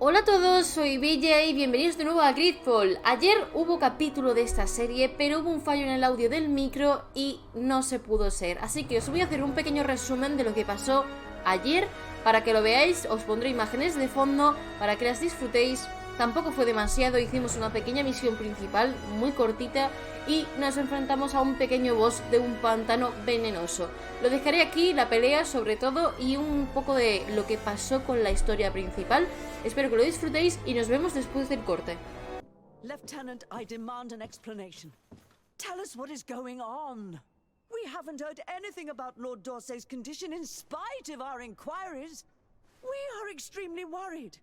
Hola a todos, soy Bella y bienvenidos de nuevo a Greedfall. Ayer hubo capítulo de esta serie, pero hubo un fallo en el audio del micro y no se pudo ser. Así que os voy a hacer un pequeño resumen de lo que pasó ayer para que lo veáis. Os pondré imágenes de fondo para que las disfrutéis. Tampoco fue demasiado, hicimos una pequeña misión principal muy cortita y nos enfrentamos a un pequeño boss de un pantano venenoso. Lo dejaré aquí, la pelea sobre todo, y un poco de lo que pasó con la historia principal. Espero que lo disfrutéis y nos vemos después del corte. Lieutenant, I demand an explanation. Tell us what is going on. We haven't heard anything about Lord Dorsey's condition in spite of our inquiries. We are extremely worried.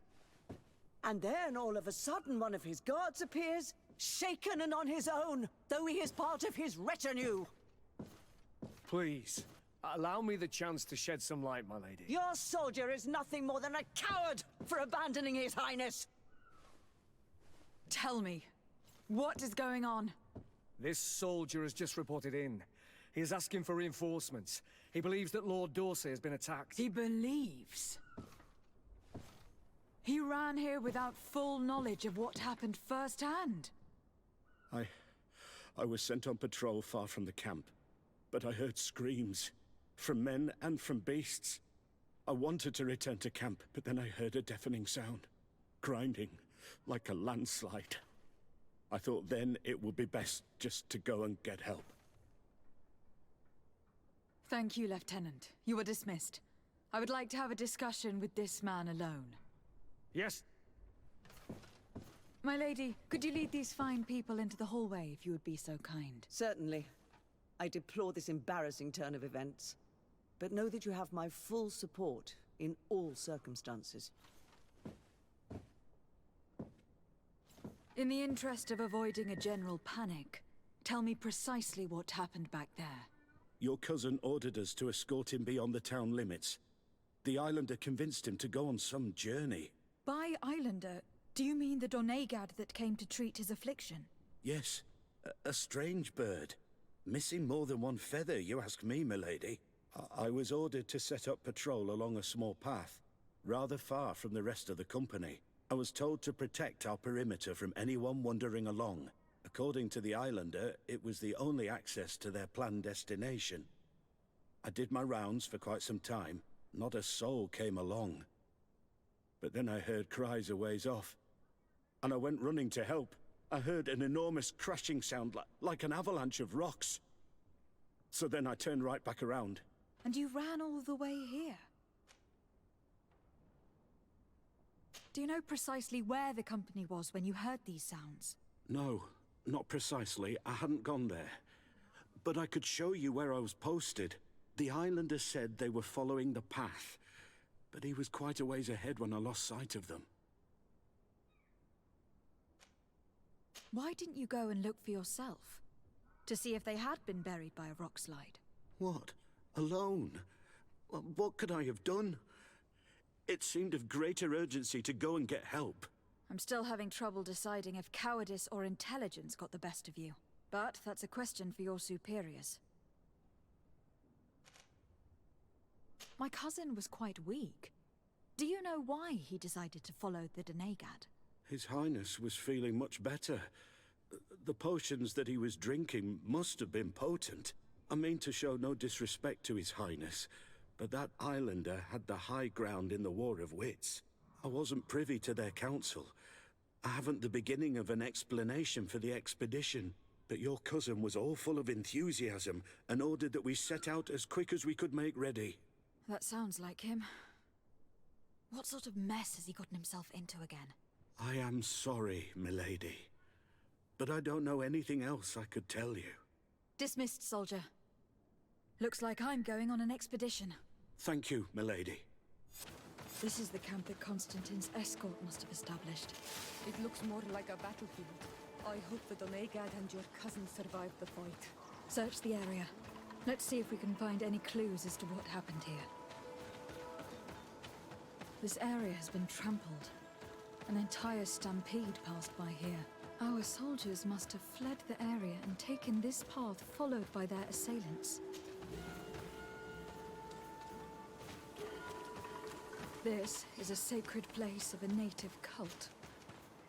And then all of a sudden one of his guards appears, shaken and on his own, though he is part of his retinue. Please, allow me the chance to shed some light, my lady. Your soldier is nothing more than a coward for abandoning his highness. Tell me, what is going on? This soldier has just reported in. He is asking for reinforcements. He believes that Lord Dorsey has been attacked. He believes. He ran here without full knowledge of what happened firsthand. I was sent on patrol far from the camp, but I heard screams, from men and from beasts. I wanted to return to camp, but then I heard a deafening sound, grinding, like a landslide. I thought then it would be best just to go and get help. Thank you, Lieutenant. You are dismissed. I would like to have a discussion with this man alone. Yes? My lady, could you lead these fine people into the hallway if you would be so kind? Certainly. I deplore this embarrassing turn of events, but know that you have my full support in all circumstances. In the interest of avoiding a general panic, tell me precisely what happened back there. Your cousin ordered us to escort him beyond the town limits. The islander convinced him to go on some journey. By islander, do you mean the Donegad that came to treat his affliction? Yes, a strange bird. Missing more than one feather, you ask me, milady. I was ordered to set up patrol along a small path, rather far from the rest of the company. I was told to protect our perimeter from anyone wandering along. According to the islander, it was the only access to their planned destination. I did my rounds for quite some time. Not a soul came along. But then I heard cries a ways off, and I went running to help. I heard an enormous crashing sound like an avalanche of rocks. So then I turned right back around. And you ran all the way here? Do you know precisely where the company was when you heard these sounds? No, not precisely. I hadn't gone there. But I could show you where I was posted. The islander said they were following the path, but he was quite a ways ahead when I lost sight of them. Why didn't you go and look for yourself? To see if they had been buried by a rock slide? What? Alone? What could I have done? It seemed of greater urgency to go and get help. I'm still having trouble deciding if cowardice or intelligence got the best of you. But that's a question for your superiors. My cousin was quite weak. Do you know why he decided to follow the Donegad? His Highness was feeling much better. The potions that he was drinking must have been potent. I mean to show no disrespect to His Highness, but that islander had the high ground in the War of Wits. I wasn't privy to their counsel. I haven't the beginning of an explanation for the expedition, but your cousin was all full of enthusiasm and ordered that we set out as quick as we could make ready. That sounds like him. What sort of mess has he gotten himself into again? I am sorry, milady, but I don't know anything else I could tell you. Dismissed, soldier. Looks like I'm going on an expedition. Thank you, milady. This is the camp that Constantin's escort must have established. It looks more like a battlefield. I hope the Donegad and your cousin survived the fight. Search the area. Let's see if we can find any clues as to what happened here. This area has been trampled. An entire stampede passed by here. Our soldiers must have fled the area and taken this path followed by their assailants. This is a sacred place of a native cult.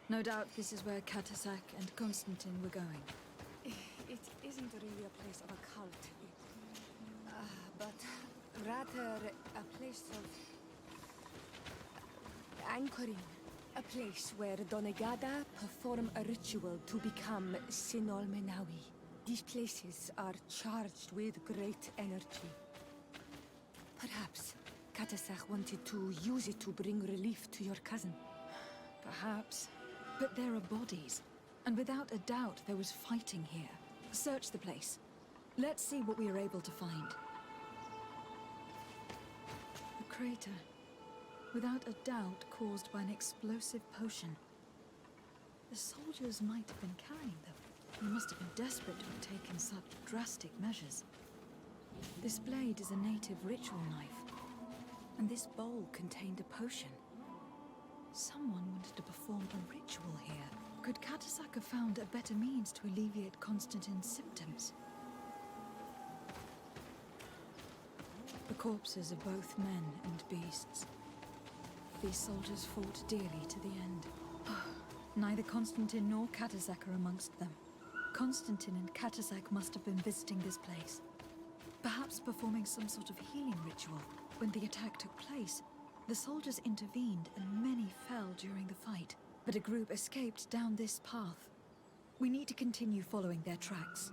No doubt this is where Katasak and Constantine were going. It isn't really a place of a cult, but rather a place of anchoring. A place where Donegada perform a ritual to become Sinol Menawi. These places are charged with great energy. Perhaps Katasak wanted to use it to bring relief to your cousin. Perhaps. But there are bodies, and without a doubt there was fighting here. Search the place. Let's see what we are able to find. A crater. Without a doubt caused by an explosive potion. The soldiers might have been carrying them. They must have been desperate to have taken such drastic measures. This blade is a native ritual knife, and this bowl contained a potion. Someone wanted to perform a ritual here. Could Katasak have found a better means to alleviate Constantine's symptoms? The corpses of both men and beasts. These soldiers fought dearly to the end. Neither Constantine nor Katasak are amongst them. Constantine and Katasak must have been visiting this place. Perhaps performing some sort of healing ritual. When the attack took place, the soldiers intervened and many fell during the fight. But a group escaped down this path. We need to continue following their tracks.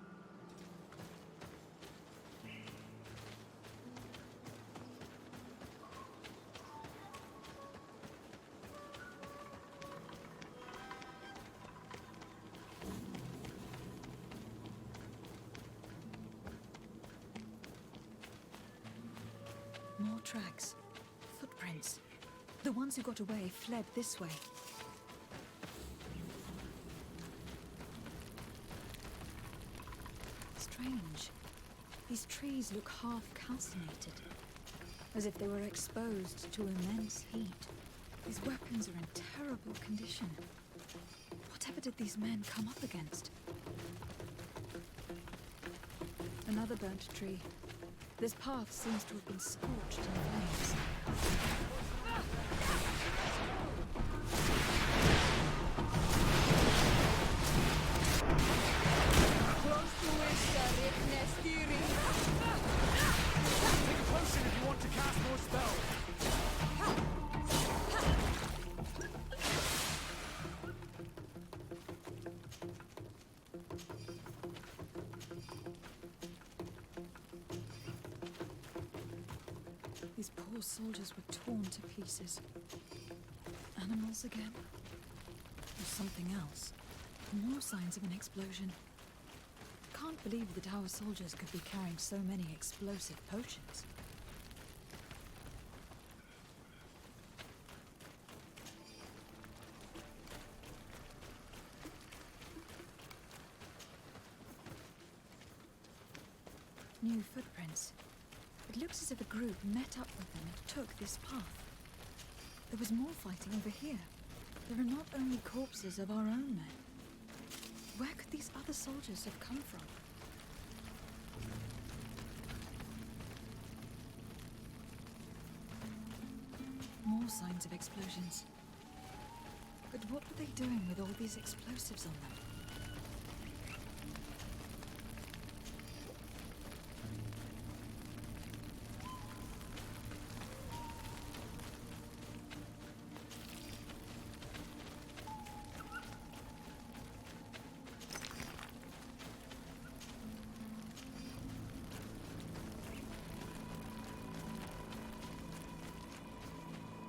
More tracks. Footprints. The ones who got away fled this way. Strange. These trees look half calcinated, as if they were exposed to immense heat. These weapons are in terrible condition. Whatever did these men come up against? Another burnt tree. This path seems to have been scorched in flames. Take a potion if you want to cast more spells. These poor soldiers were torn to pieces. Animals again? Or something else? More signs of an explosion. Can't believe that our soldiers could be carrying so many explosive potions. New footprints. It looks as if a group met up with them and took this path. There was more fighting over here. There are not only corpses of our own men. Where could these other soldiers have come from? More signs of explosions. But what were they doing with all these explosives on them?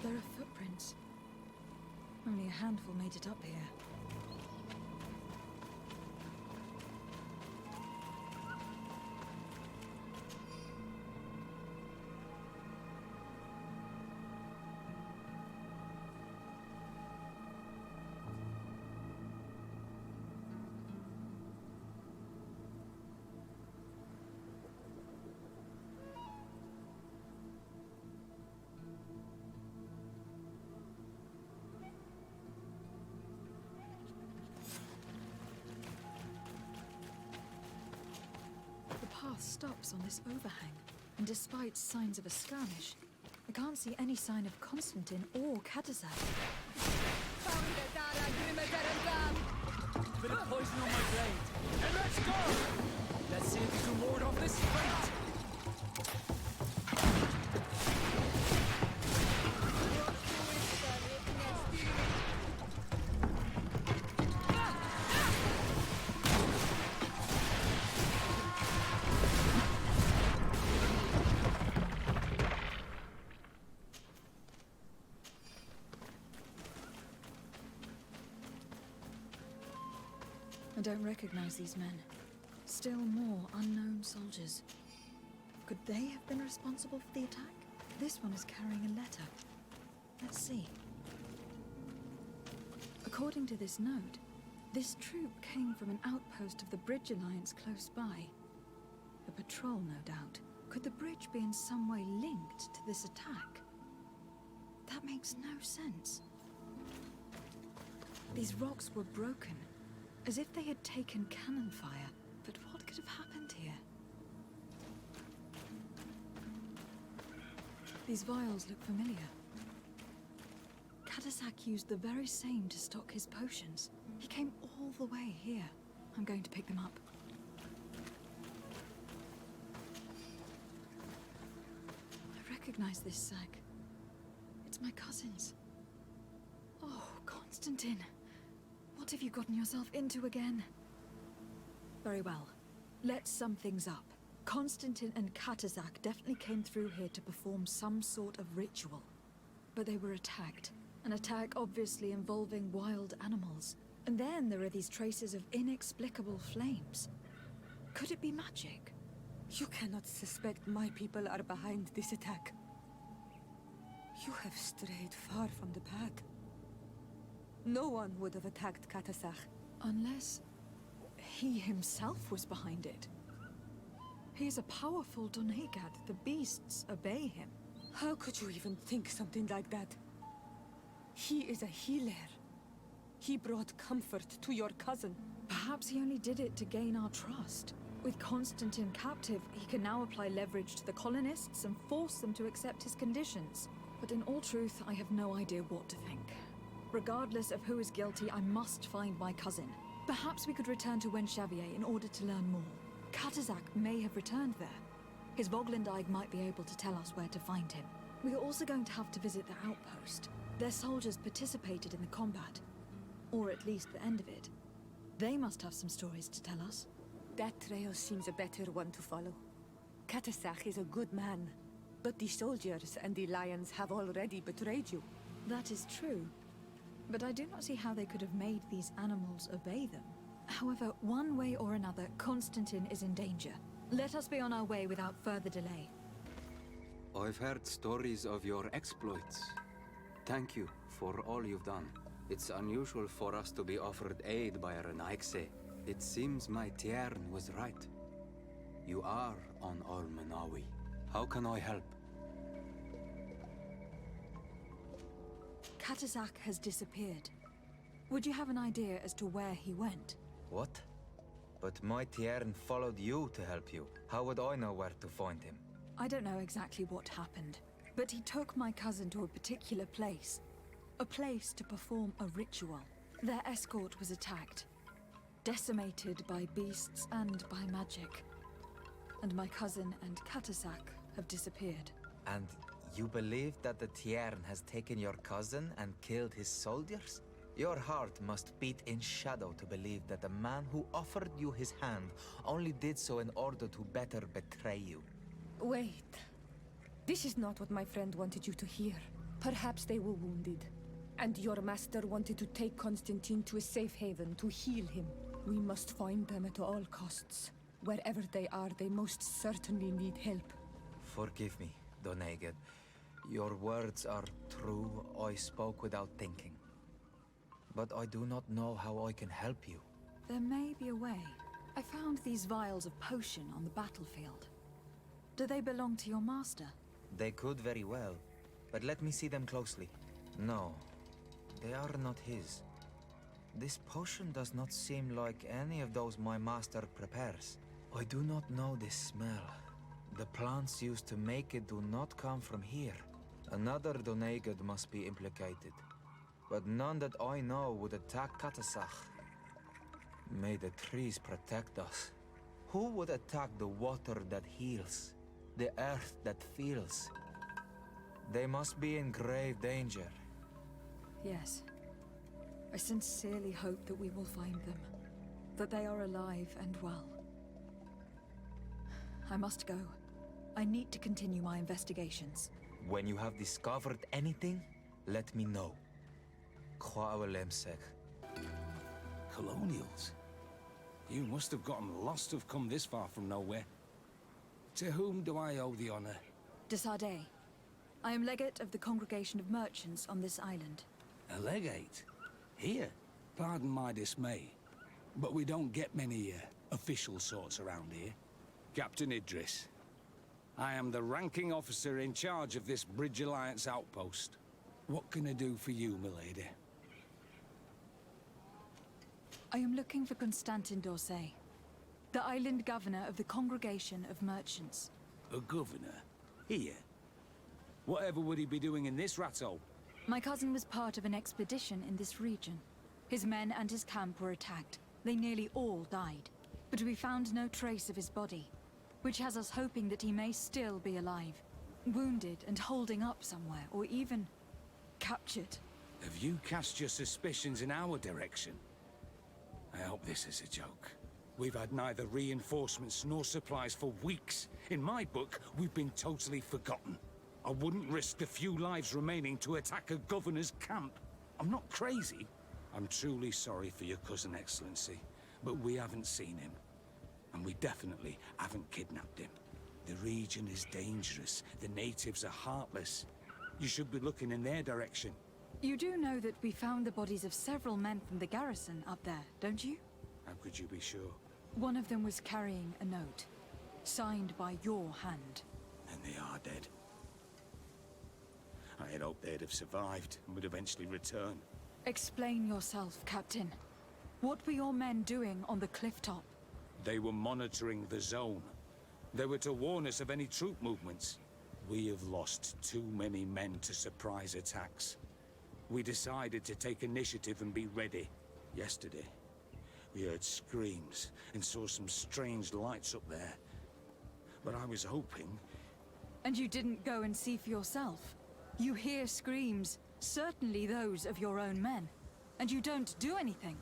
There are footprints. Only a handful made it up here. The path stops on this overhang, and despite signs of a skirmish, the can't see any sign of Constantin or Katazak. Bit of poison on my blade. And let's go! Let's see if we can ward off this fate. I don't recognize these men. Still more unknown soldiers. Could they have been responsible for the attack? This one is carrying a letter. Let's see. According to this note, this troop came from an outpost of the Bridge Alliance close by. A patrol, no doubt. Could the bridge be in some way linked to this attack? That makes no sense. These rocks were broken, as if they had taken cannon fire. But what could have happened here? These vials look familiar. Katazak used the very same to stock his potions. He came all the way here. I'm going to pick them up. I recognize this sack. It's my cousin's. Oh, Constantin. What have you gotten yourself into again? Very well. Let's sum things up. Constantin and Katazak definitely came through here to perform some sort of ritual. But they were attacked. An attack obviously involving wild animals. And then there are these traces of inexplicable flames. Could it be magic? You cannot suspect my people are behind this attack. You have strayed far from the path. No one would have attacked Katazak. Unless he himself was behind it. He's a powerful Donegad. The beasts obey him. How could you even think something like that? He is a healer. He brought comfort to your cousin. Perhaps he only did it to gain our trust. With Constantin captive, he can now apply leverage to the colonists and force them to accept his conditions. But in all truth, I have no idea what to think. Regardless of who is guilty, I must find my cousin. Perhaps we could return to Wenxavier in order to learn more. Katazak may have returned there. His Voglendyke might be able to tell us where to find him. We are also going to have to visit the outpost. Their soldiers participated in the combat. Or at least the end of it. They must have some stories to tell us. That trail seems a better one to follow. Katazak is a good man, but the soldiers and the lions have already betrayed you. That is true. But I do not see how they could have made these animals obey them. However, one way or another, Constantin is in danger. Let us be on our way without further delay. I've heard stories of your exploits. Thank you for all you've done. It's unusual for us to be offered aid by a Renaigse. It seems my Tiern was right. You are on Almenawi. How can I help? Katazak has disappeared. Would you have an idea as to where he went? What? But my Tiern followed you to help you. How would I know where to find him? I don't know exactly what happened, but he took my cousin to a particular place. A place to perform a ritual. Their escort was attacked. Decimated by beasts and by magic. And my cousin and Katazak have disappeared. And you believe that the Tiern has taken your cousin and killed his soldiers? Your heart must beat in shadow to believe that the man who offered you his hand only did so in order to better betray you. Wait. This is not what my friend wanted you to hear. Perhaps they were wounded. And your master wanted to take Constantin to a safe haven to heal him. We must find them at all costs. Wherever they are, they most certainly need help. Forgive me, Donegad. Your words are true. I spoke without thinking. But I do not know how I can help you. There may be a way. I found these vials of potion on the battlefield. Do they belong to your master? They could very well, but let me see them closely. No, they are not his. This potion does not seem like any of those my master prepares. I do not know this smell. The plants used to make it do not come from here. Another Donegad must be implicated, but none that I know would attack Katasach. May the trees protect us. Who would attack the water that heals, the earth that feels? They must be in grave danger. Yes. I sincerely hope that we will find them. That they are alive and well. I must go. I need to continue my investigations. When you have discovered anything, let me know. Colonials? You must have gotten lost to have come this far from nowhere. To whom do I owe the honor? De Sardet. I am legate of the Congregation of Merchants on this island. A legate? Here? Pardon my dismay, but we don't get many official sorts around here. Captain Idris. I am the ranking officer in charge of this Bridge Alliance outpost. What can I do for you, milady? I am looking for Constantin d'Orsay, the island governor of the Congregation of Merchants. A governor? Here? Whatever would he be doing in this rattle? My cousin was part of an expedition in this region. His men and his camp were attacked. They nearly all died. But we found no trace of his body, which has us hoping that he may still be alive, wounded and holding up somewhere, or even captured. Have you cast your suspicions in our direction? I hope this is a joke. We've had neither reinforcements nor supplies for weeks. In my book, we've been totally forgotten. I wouldn't risk the few lives remaining to attack a governor's camp. I'm not crazy. I'm truly sorry for your cousin, Excellency, but we haven't seen him. And we definitely haven't kidnapped him. The region is dangerous. The natives are heartless. You should be looking in their direction. You do know that we found the bodies of several men from the garrison up there, don't you? How could you be sure? One of them was carrying a note, signed by your hand. And they are dead. I had hoped they'd have survived and would eventually return. Explain yourself, Captain. What were your men doing on the cliff top? They were monitoring the zone. They were to warn us of any troop movements. We have lost too many men to surprise attacks. We decided to take initiative and be ready. Yesterday, we heard screams and saw some strange lights up there. But I was hoping... And you didn't go and see for yourself? You hear screams, certainly those of your own men, and you don't do anything.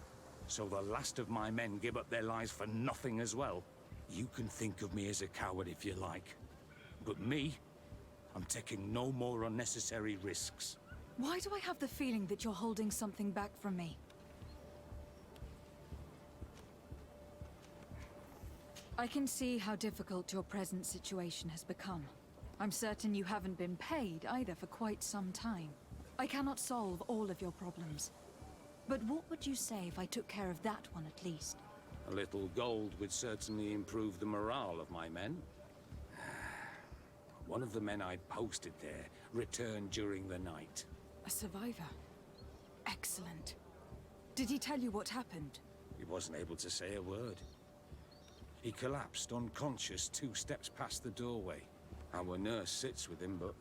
So the last of my men give up their lives for nothing as well? You can think of me as a coward if you like. But me, I'm taking no more unnecessary risks. Why do I have the feeling that you're holding something back from me? I can see how difficult your present situation has become. I'm certain you haven't been paid either for quite some time. I cannot solve all of your problems. But what would you say if I took care of that one at least? A little gold would certainly improve the morale of my men. One of the men I'd posted there returned during the night. A survivor? Excellent. Did he tell you what happened? He wasn't able to say a word. He collapsed unconscious 2 steps past the doorway. Our nurse sits with him, but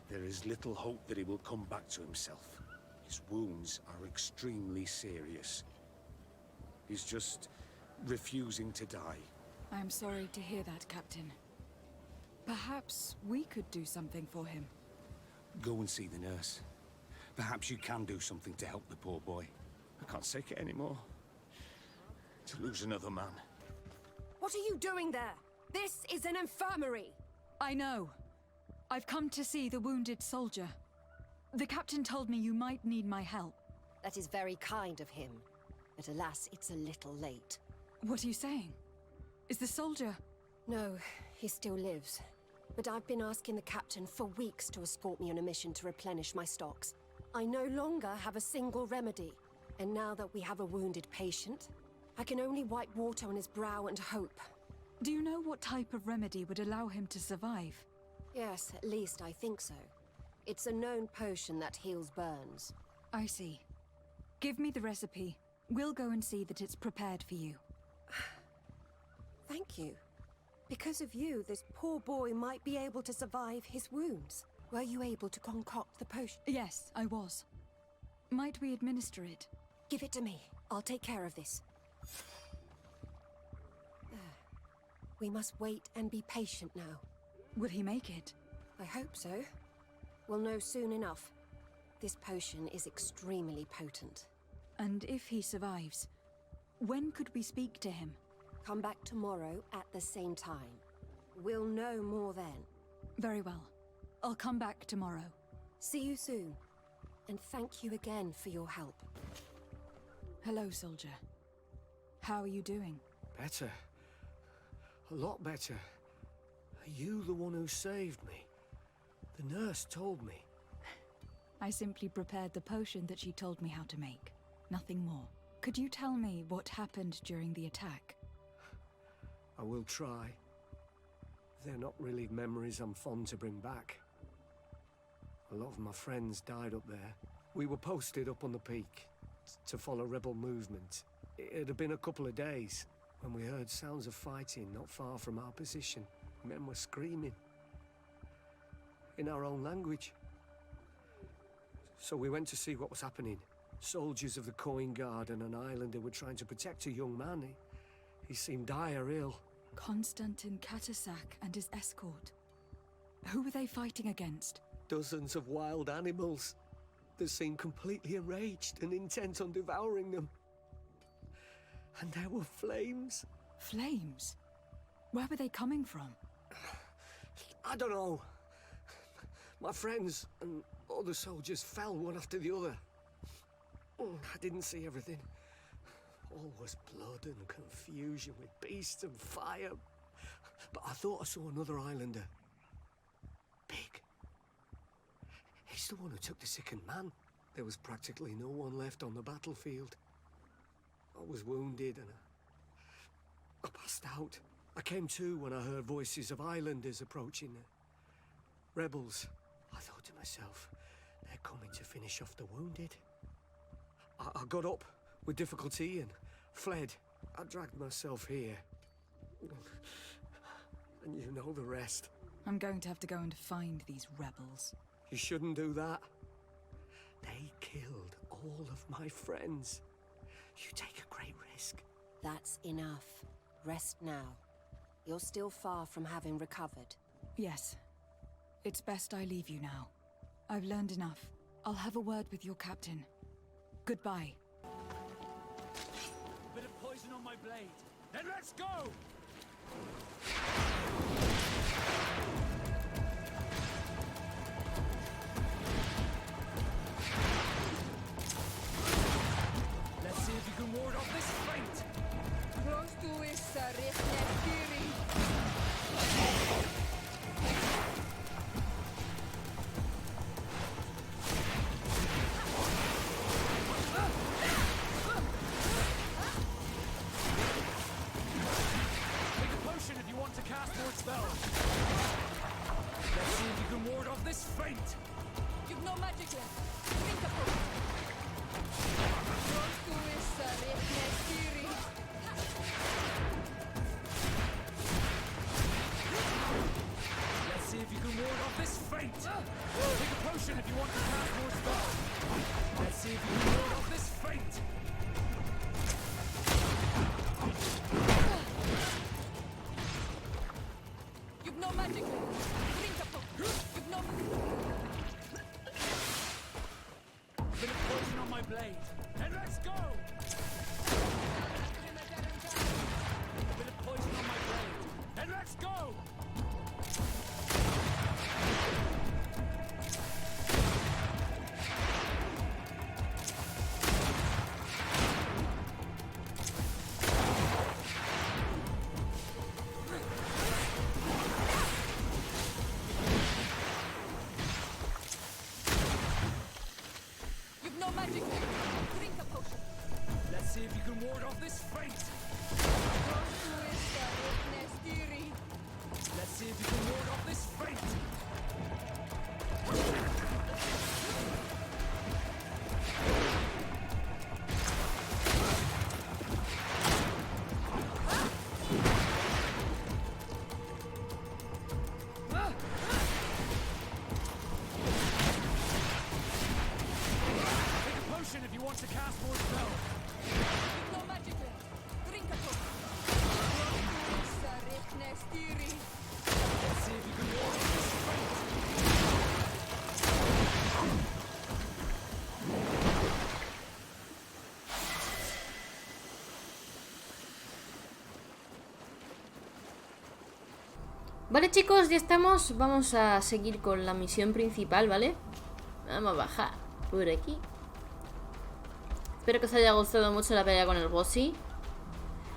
there is little hope that he will come back to himself. His wounds are extremely serious. He's just refusing to die. I am sorry to hear that, Captain. Perhaps we could do something for him. Go and see the nurse. Perhaps you can do something to help the poor boy. I can't take it anymore. To lose another man. What are you doing there? This is an infirmary! I know. I've come to see the wounded soldier. The captain told me you might need my help. That is very kind of him. But alas, it's a little late. What are you saying? Is the soldier... No, he still lives. But I've been asking the captain for weeks to escort me on a mission to replenish my stocks. I no longer have a single remedy. And now that we have a wounded patient, I can only wipe water on his brow and hope. Do you know what type of remedy would allow him to survive? Yes, at least I think so. It's a known potion that heals burns. I see. Give me the recipe. We'll go and see that it's prepared for you. Thank you. Because of you, this poor boy might be able to survive his wounds. Were you able to concoct the potion? Yes, I was. Might we administer it? Give it to me. I'll take care of this. We must wait and be patient now. Will he make it? I hope so. We'll know soon enough. This potion is extremely potent. And if he survives, when could we speak to him? Come back tomorrow at the same time. We'll know more then. Very well. I'll come back tomorrow. See you soon. And thank you again for your help. Hello, soldier. How are you doing? Better. A lot better. Are you the one who saved me? The nurse told me. I simply prepared the potion that she told me how to make. Nothing more. Could you tell me what happened during the attack? I will try. They're not really memories I'm fond to bring back. A lot of my friends died up there. We were posted up on the peak to follow rebel movement. It had been a couple of days when we heard sounds of fighting not far from our position. Men were screaming in our own language. So we went to see what was happening. Soldiers of the Coin Guard and an islander were trying to protect a young man. He seemed dire ill. Konstantin Katasak and his escort. Who were they fighting against? Dozens of wild animals. They seemed completely enraged and intent on devouring them. And there were flames. Flames? Where were they coming from? I don't know. My friends and other soldiers fell one after the other. I didn't see everything. All was blood and confusion with beasts and fire. But I thought I saw another islander. Big. He's the one who took the sickened man. There was practically no one left on the battlefield. I was wounded and I passed out. I came to when I heard voices of islanders approaching. Rebels. I thought to myself, they're coming to finish off the wounded. I got up with difficulty and fled. I dragged myself here. And you know the rest. I'm going to have to go and find these rebels. You shouldn't do that. They killed all of my friends. You take a great risk. That's enough. Rest now. You're still far from having recovered. Yes. It's best I leave you now. I've learned enough. I'll have a word with your captain. Goodbye. A bit of poison on my blade. Then let's go! Let's see if you can ward off this fate! Let's see if you can ward off this fate! You've no magic left. Think of it. Let's see if you can ward off this fate! Take a potion if you want to cast more spells! Let's see if you can ward off this fate! You've no magic left. Drink a potion. You've no... Bit of poison on my blade. And let's go! A bit of poison on my blade. And let's go! You've no magic left. Drink a potion. Let's see if you can ward off this fate! Let's see if you can ward off this fate! he wants to cast more spells. No magical. Drink a cup. Let's see if you can ward off this fate. Vale, chicos, ya estamos. Vamos a seguir con la misión principal, ¿vale? Vamos a bajar por aquí. Espero que os haya gustado mucho la pelea con el bossy.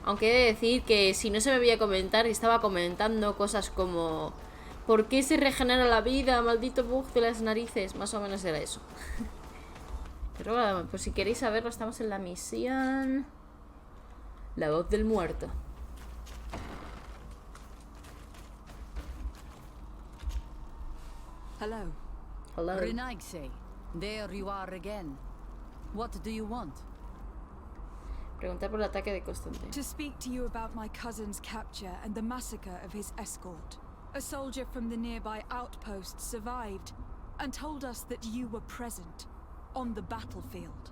Aunque he de decir que si no se me veía comentar, estaba comentando cosas como ¿por qué se regenera la vida? Maldito bug de las narices. Más o menos era eso. Pero bueno, pues si queréis saberlo, estamos en la misión La voz del muerto. Hello. Hello. Renaigse, there you are again. What do you want? Preguntar por el ataque de Constantin. To speak to you about my cousin's capture and the massacre of his escort. A soldier from the nearby outpost survived and told us that you were present on the battlefield.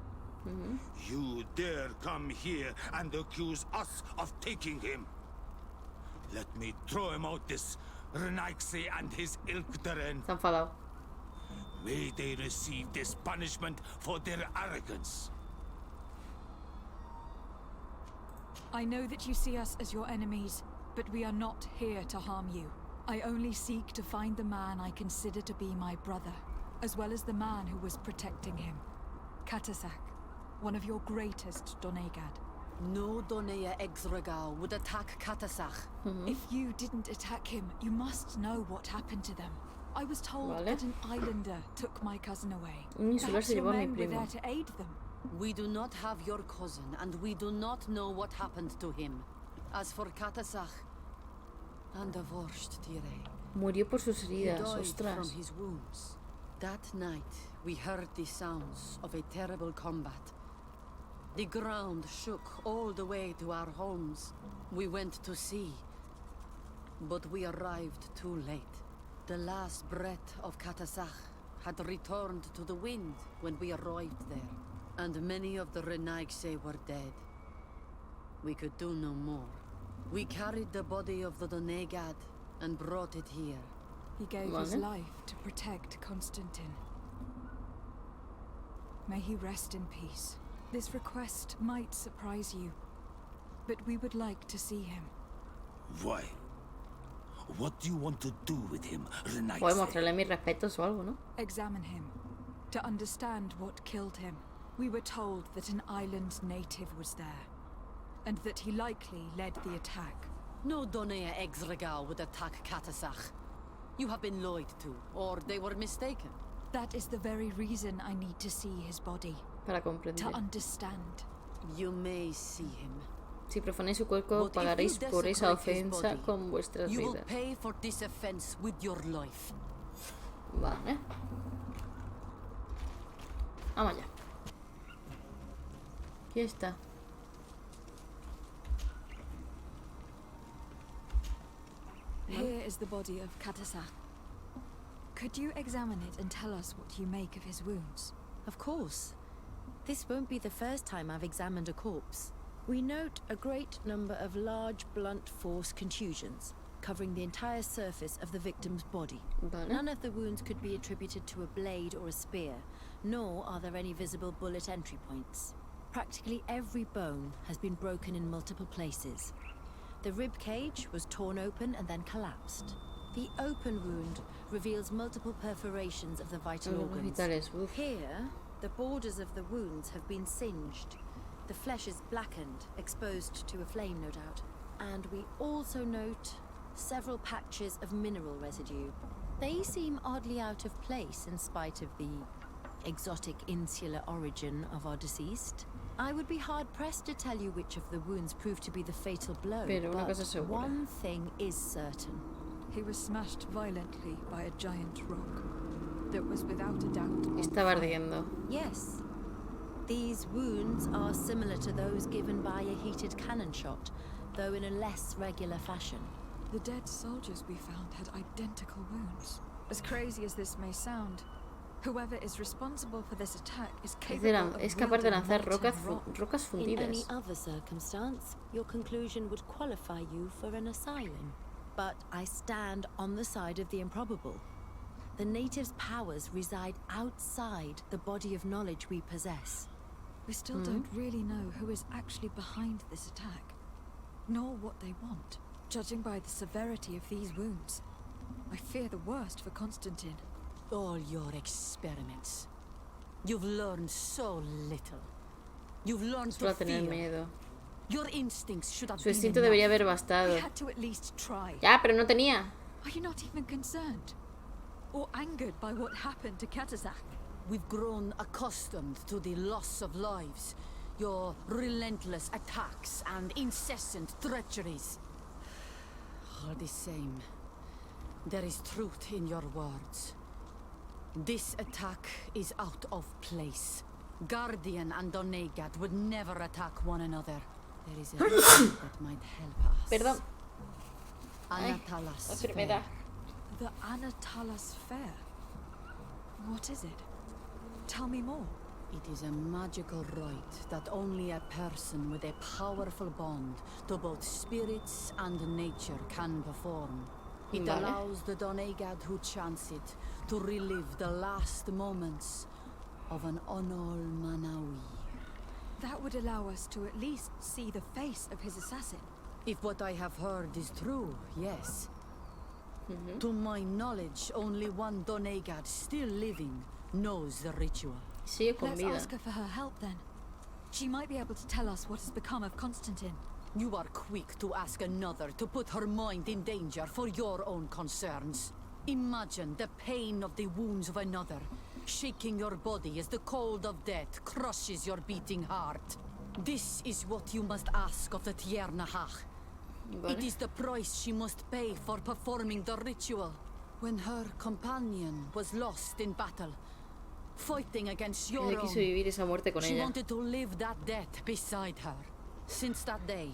You dare come here and accuse us of taking him? Let me throw him out this Renaigse and his Ilkteren. Se ha enfadado. May they receive this punishment for their arrogance. I know that you see us as your enemies, but we are not here to harm you. I only seek to find the man I consider to be my brother, as well as the man who was protecting him. Katasak, one of your greatest Donegad. No Donea Exregal would attack Katasach. If you didn't attack him, you must know what happened to them. I was told Vale. that an islander took my cousin away. Un insular Perhaps se your llevó a mi men were primo. there to aid them. We do not have your cousin, and we do not know what happened to him. As for Katasach, and the worst, Tire, Murió por sus he heridas, died from ostras. his wounds. That night, we heard the sounds of a terrible combat. The ground shook all the way to our homes. We went to see, but we arrived too late. The last breath of Katasach had returned to the wind when we arrived there, and many of the Renaigse were dead. We could do no more. We carried the body of the Donegad and brought it here. He gave his Vale. life to protect Constantin. May he rest in peace. This request might surprise you, but we would like to see him. Why? What do you want to do with him, Voy a Renaigse? mostrarle mis respetos o algo, ¿no? Examine him, to understand what killed him. We were told that an island native was there, and that he likely led the attack. No Donea Exregal would attack Katasach. You have been lied to, or they were mistaken. That is the very reason I need to see his body, Para to comprender. understand. You may see him. Si profanéis su cuerpo, But if pagaréis you por esa desecrate his ofensa body, con vuestras You will vidas. pay for this offense with your life. Vale. Vamos allá. Aquí está. Here is the body of Katasak. Could you examine it and tell us what you make of his wounds? Of course. This won't be the first time I've examined a corpse. We note a great number of large, blunt force contusions, covering the entire surface of the victim's body. Vale. None of the wounds could be attributed to a blade or a spear, nor are there any visible bullet entry points. Practically every bone has been broken in multiple places. The rib cage was torn open and then collapsed. The open wound reveals multiple perforations of the vital Los organs. vitales, uf. Here, the borders of the wounds have been singed. The flesh is blackened, exposed to a flame, no doubt. And we also note several patches of mineral residue. They seem oddly out of place in spite of the exotic insular origin of our deceased. I would be hard-pressed to tell you which of the wounds proved to be the fatal blow, Pero una but cosa segura. one thing is certain. He was smashed violently by a giant rock that was without a doubt on Estaba fire. ardiendo. Yes. These wounds are similar to those given by a heated cannon shot, though in a less regular fashion. The dead soldiers we found had identical wounds. As crazy as this may sound, Whoever is responsible for this attack is Es capaz de lanzar rocas In any fundidas. other circumstance, your conclusion would qualify you for an asylum. But I stand on the side of the improbable. The natives' powers reside outside the body of knowledge we possess. We still don't really know who is actually behind this attack, nor what they want. Judging by the severity of these wounds, I fear the worst for Constantine. All your experiments. You've learned so little. You've learned Solo to a tener fear. miedo. Your instincts should have Su been instinto enough. debería haber I bastado. had to at least try. Ya, pero no tenía. Are you not even concerned? Or angered by what happened to Katazak? We've grown accustomed to the loss of lives, your relentless attacks and incessant treacheries. All the same, there is truth in your words. This attack is out of place. Guardian and Donegad would never attack one another. There is a reason that might help us. Perdón. Ay, Anatalas la enfermedad. The Anatalas Fair. What is it? Tell me more. It is a magical rite that only a person with a powerful bond to both spirits and nature can perform. It Vale. allows the Donegad who chants it to relive the last moments of an Onol Manawi. That would allow us to at least see the face of his assassin. If what I have heard is true, yes. To my knowledge, only one Donegad still living knows the ritual. Sigue con Let's vida. ask her for her help then. She might be able to tell us what has become of Constantine. You are quick to ask another to put her mind in danger for your own concerns. Imagine the pain of the wounds of another, shaking your body as the cold of death crushes your beating heart. This is what you must ask of the Tiernahach. Vale. It is the price she must pay for performing the ritual. When her companion was lost in battle, fighting against your Ella quiso own, vivir esa muerte con she ella. wanted to live that death beside her. Since that day,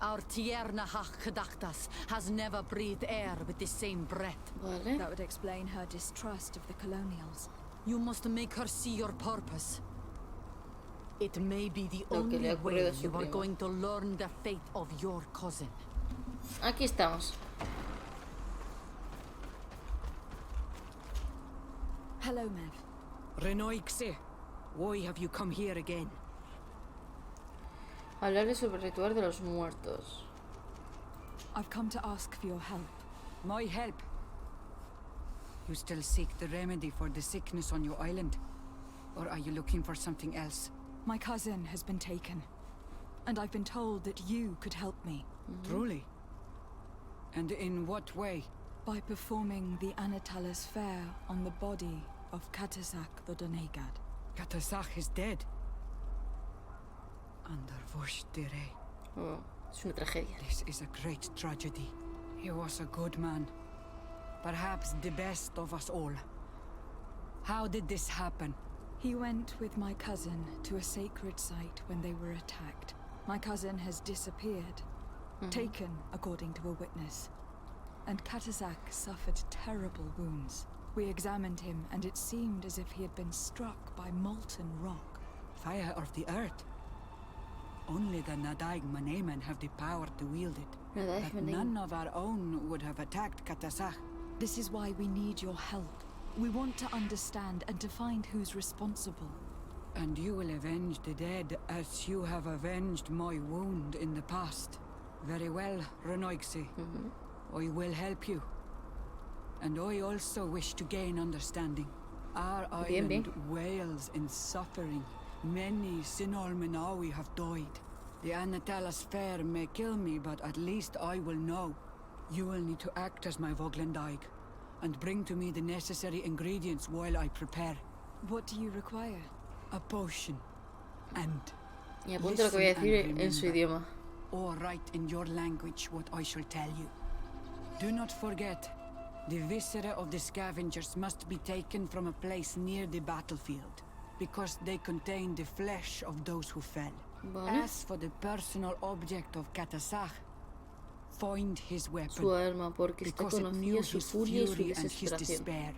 our Tiernahach Kadaktas has never breathed air with the same breath. Vale. That would explain her distrust of the colonials. You must make her see your purpose. It may be the Lo que le only ha ocurrido way a su you are primo. going to learn the fate of your cousin. Aquí estamos. Hello, Mev. Renoixe, why have you come here again? Hablarle sobre el ritual de los muertos. I've come to ask for your help. My help? You still seek the remedy for the sickness on your island? Or are you looking for something else? My cousin has been taken, and I've been told that you could help me. Truly? And in what way? By performing the Anatalas Fair on the body of Katazak the Donegad. Katazak is dead. Under Voshtire. Oh, es una tragedia. This is a great tragedy. He was a good man. Perhaps the best of us all. How did this happen? He went with my cousin to a sacred site when they were attacked. My cousin has disappeared, taken according to a witness. And Katazak suffered terrible wounds. We examined him, and it seemed as if he had been struck by molten rock. Fire of the earth. Only the Nadaig Manemen have the power to wield it. Nadaig But Manemen. none of our own would have attacked Katazak. This is why we need your help. We want to understand and to find who's responsible. And you will avenge the dead as you have avenged my wound in the past. Very well, Renoixe. I will help you. And I also wish to gain understanding. Our Bien, island bien. wails in suffering. Many Sinol Menawi have died. The Anatalas Fair may kill me, but at least I will know. You will need to act as my Voglendaig, and bring to me the necessary ingredients while I prepare. What do you require? A potion. And Y apunta lo que voy a listen decir and en su remember. idioma. Or write in your language what I shall tell you. Do not forget, the viscera of the scavengers must be taken from a place near the battlefield, because they contain the flesh of those who fell. Vale. As for the personal object of Katazak, find his weapon, Su alma, porque está because it knew conocía su his furia y su fury and his desesperación. despair.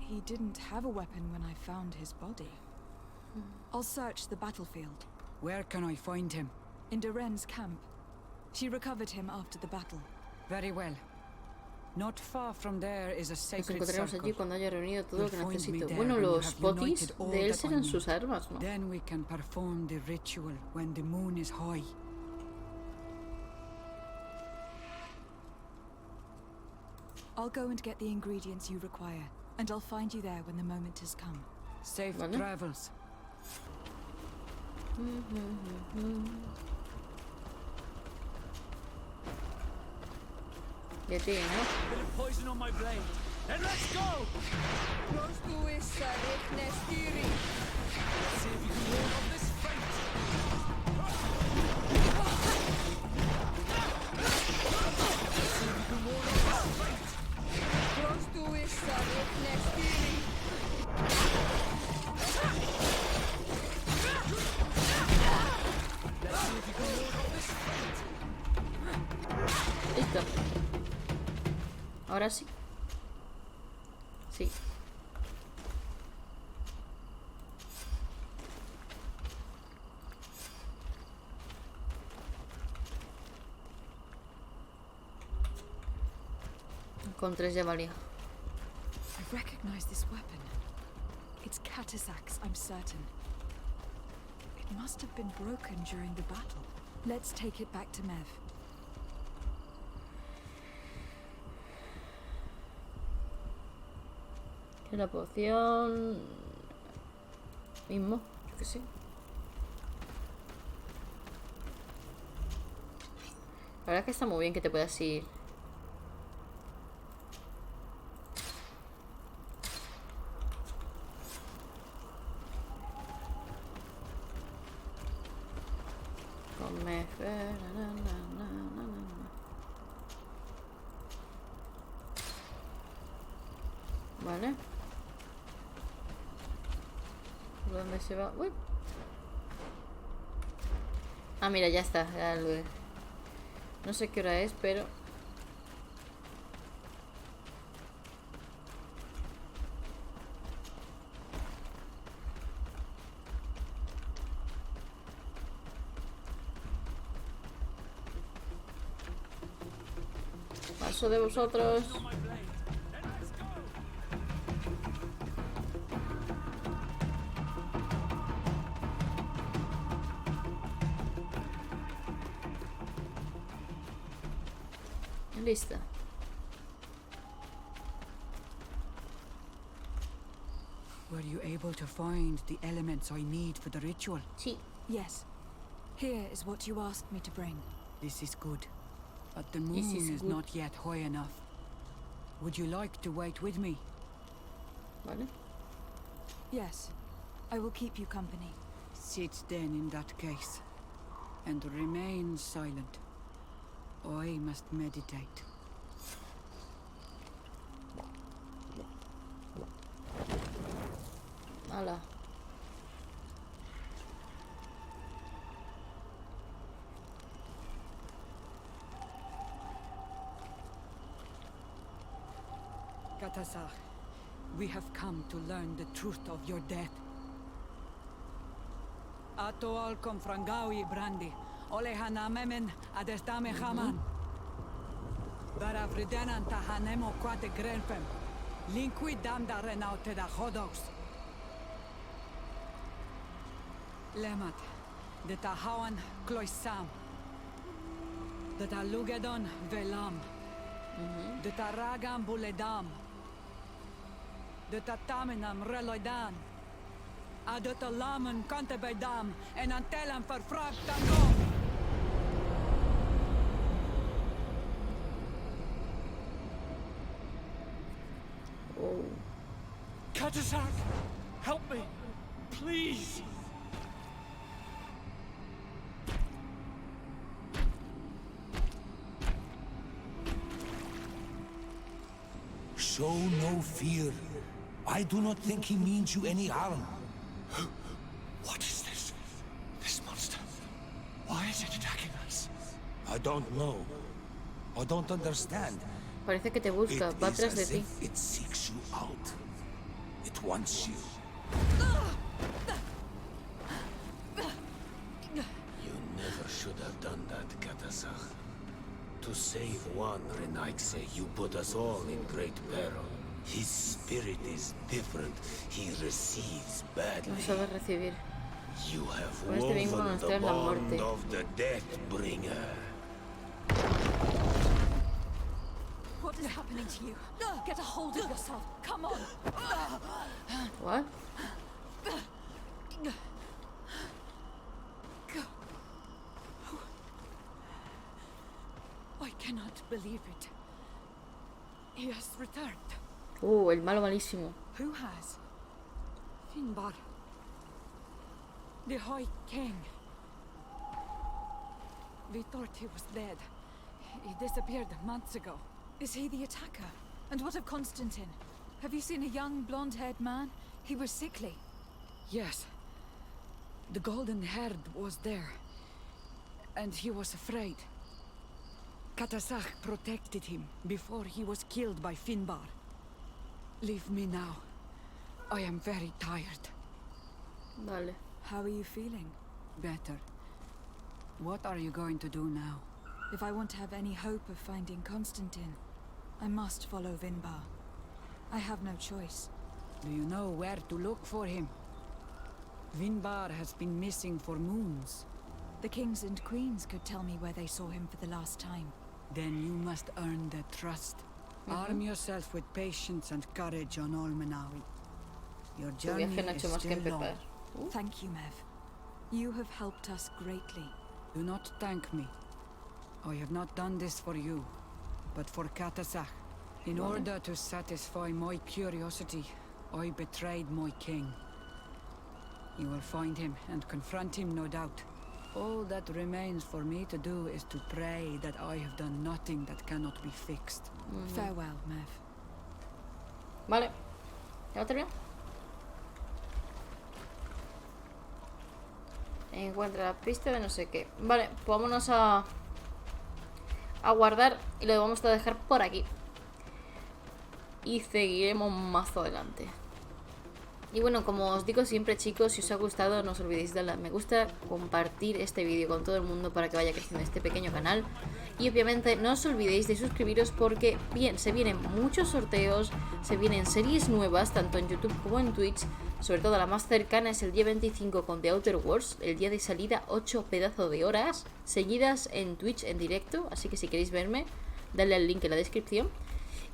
He didn't have a weapon when I found his body. I'll search the battlefield. Where can I find him? In Doren's camp. She recovered him after the battle. Very well. Not far from there is a Nos sacred encontraremos allí circle. cuando haya reunido todo lo que You'll find me necesito. there Bueno, when you los have potis united all de él that I serán need. sus armas, ¿no? Then we can perform the ritual when the moon is high. I'll go and get the ingredients you require, and I'll find you there when the moment has come. Safe Vale. travels. Ya tiene, ¿no? Bit of poison on my blade. Then let's go! Let's see if you can ward off this fate. Listo. Ahora sí. Sí. Con 3 ya valía. I recognize this weapon. It's Katasax, I'm certain. It must have been broken during the battle. Let's take it back to Mev. Que la poción... Mismo, yo que sé. La verdad es que está muy bien que te puedas ir. Come... Vale. ¿Por dónde se va? Uy. Ah, mira, ya está. Ya lo... No sé qué hora es, pero... Paso de vosotros. Lista. Were you able to find the elements I need for the ritual? Sí. Yes. Here is what you asked me to bring. This is good. But the This moon is is good. not yet high enough. Would you like to wait with me? Vale. Yes. I will keep you company. Sit then in that case. And remain silent. I must meditate. Hala. Katasar, we have come to learn the truth of your death. Ato al confrangawi brandi, ole hanamemen adestame haman. Barafridenan tahanemo quate grenpem, linkui damda renaute da hodos. Lemat, de tahawan kloisam, de talugedon velam, de taragam buledam, de tatamenam reloidan, de talamen kantebedam, en antelam verfragt tango. Oh. Katasak, help me, please. Show no fear. I do not think he means you any harm. What is this? This monster. Why is it attacking us? I don't know. I don't understand. Parece que te busca. It Va is atrás de as ti. if it seeks you out. wants you. You never should have done that, Katasach. To save one Renaikse, you put us all in great peril. His spirit is different. He receives badly. No sabe recibir. You have Con este vínculo woven nos the trae la bond muerte. of the Deathbringer. What is happening to you? Get a hold of yourself. Come on. What? I cannot believe it. He has returned. El malo malísimo. Who has? Finbar. The High King. We thought he was dead. He disappeared months ago. Is he the attacker? And what of Constantine? Have you seen a young blonde-haired man? He was sickly. Yes. The golden haired was there. And he was afraid. Katasach protected him before he was killed by Finbar. Leave me now. I am very tired. Vale. How are you feeling? Better. What are you going to do now? If I want to have any hope of finding Constantine, I must follow Vinbar. I have no choice. Do you know where to look for him? Vinbar has been missing for moons. The kings and queens could tell me where they saw him for the last time. Then you must earn their trust. Arm yourself with patience and courage on Olmenawi. Your Tu journey viaje no ha is hecho más que still long. empezar. Thank you, Mev. You have helped us greatly. Do not thank me. I have not done this for you, but for Katasach. In order to satisfy my curiosity, I betrayed my king. You will find him and confront him, no doubt. All that remains for me to do is to pray that I have done nothing that cannot be fixed. Farewell, Mev. Vale. ¿Ya lo terminado? Encuentra la pista de no sé qué. Vale, pues vámonos a guardar y lo vamos a dejar por aquí. Y seguiremos más adelante. Y bueno, como os digo siempre, chicos, si os ha gustado no os olvidéis de darle a me gusta, compartir este vídeo con todo el mundo para que vaya creciendo este pequeño canal. Y obviamente no os olvidéis de suscribiros porque bien, se vienen muchos sorteos, se vienen series nuevas tanto en YouTube como en Twitch. Sobre todo la más cercana es el día 25 con The Outer Worlds, el día de salida 8 pedazos de horas seguidas en Twitch en directo, así que si queréis verme, dale al link en la descripción.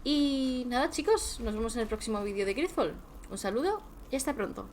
Y nada, chicos, nos vemos en el próximo vídeo de Greedfall. Un saludo y hasta pronto.